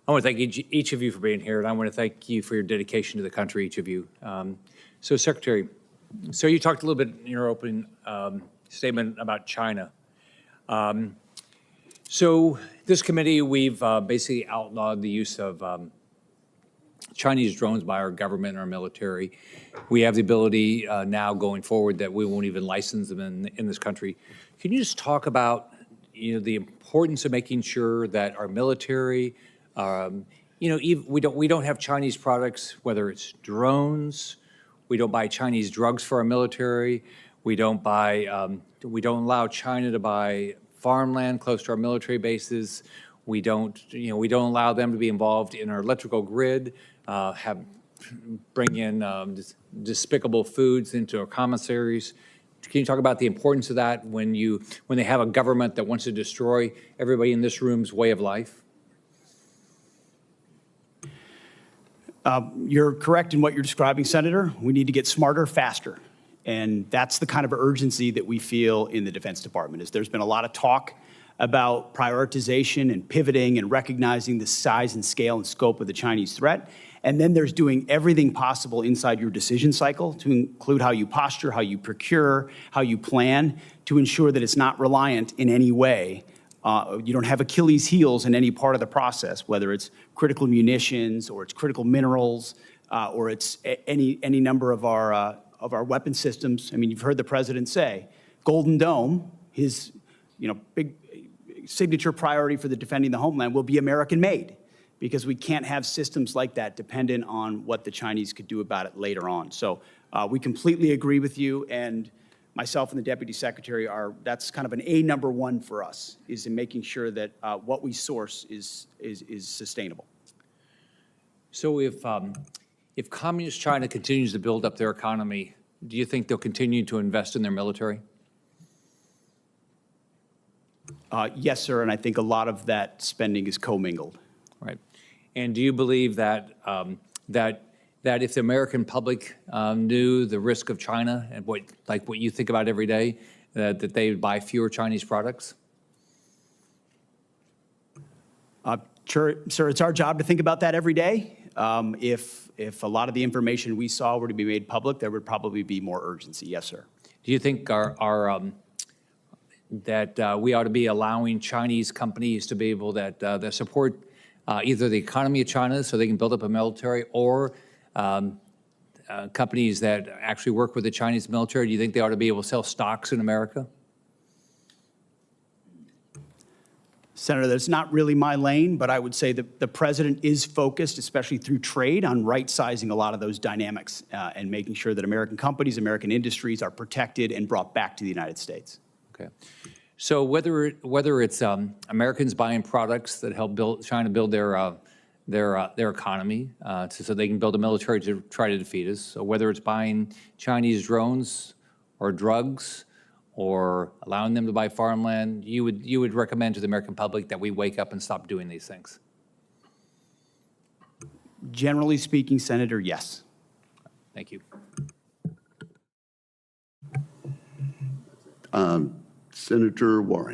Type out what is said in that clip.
I want to thank each of you for being here, and I want to thank you for your dedication to the country, each of you. So, Secretary, so you talked a little bit in your opening statement about China. So this committee, we've basically outlawed the use of Chinese drones by our government and our military. We have the ability now going forward that we won't even license them in this country. Can you just talk about, the importance of making sure that our military, we don't have Chinese products, whether it's drones, we don't buy Chinese drugs for our military, we don't allow China to buy farmland close to our military bases. We don't allow them to be involved in our electrical grid, bring in despicable foods into our commissaries. Can you talk about the importance of that when they have a government that wants to destroy everybody in this room's way of life? You're correct in what you're describing, Senator. We need to get smarter, faster. And that's the kind of urgency that we feel in the Defense Department. There's been a lot of talk about prioritization and pivoting and recognizing the size and scale and scope of the Chinese threat. And then there's doing everything possible inside your decision cycle to include how you posture, how you procure, how you plan to ensure that it's not reliant in any way. You don't have Achilles heels in any part of the process, whether it's critical munitions or it's critical minerals or it's any number of our weapon systems. I mean, you've heard the president say, Golden Dome, his big signature priority for the defending the homeland will be American-made, because we can't have systems like that dependent on what the Chinese could do about it later on. So we completely agree with you, and myself and the Deputy Secretary that's kind of an number one for us, is in making sure that what we source is sustainable. So if Communist China continues to build up their economy, do you think they'll continue to invest in their military? Yes, sir, and I think a lot of that spending is commingled. Right. And do you believe that that if the American public knew the risk of China and what you think about every day, that they would buy fewer Chinese products? Sure, sir, it's our job to think about that every day. If a lot of the information we saw were to be made public, there would probably be more urgency. Yes, sir. Do you think that we ought to be allowing Chinese companies to be able that support either the economy of China so they can build up a military, or companies that actually work with the Chinese military? Do you think they ought to be able to sell stocks in America? Senator, that's not really my lane, but I would say that the president is focused, especially through trade, on right-sizing a lot of those dynamics and making sure that American companies, American industries are protected and brought back to the United States. Okay. So whether it's Americans buying products that help China build their economy so they can build a military to try to defeat us, or whether it's buying Chinese drones or drugs or allowing them to buy farmland, you would recommend to the American public that we wake up and stop doing these things? Generally speaking, Senator, yes. Thank you. Senator Warren.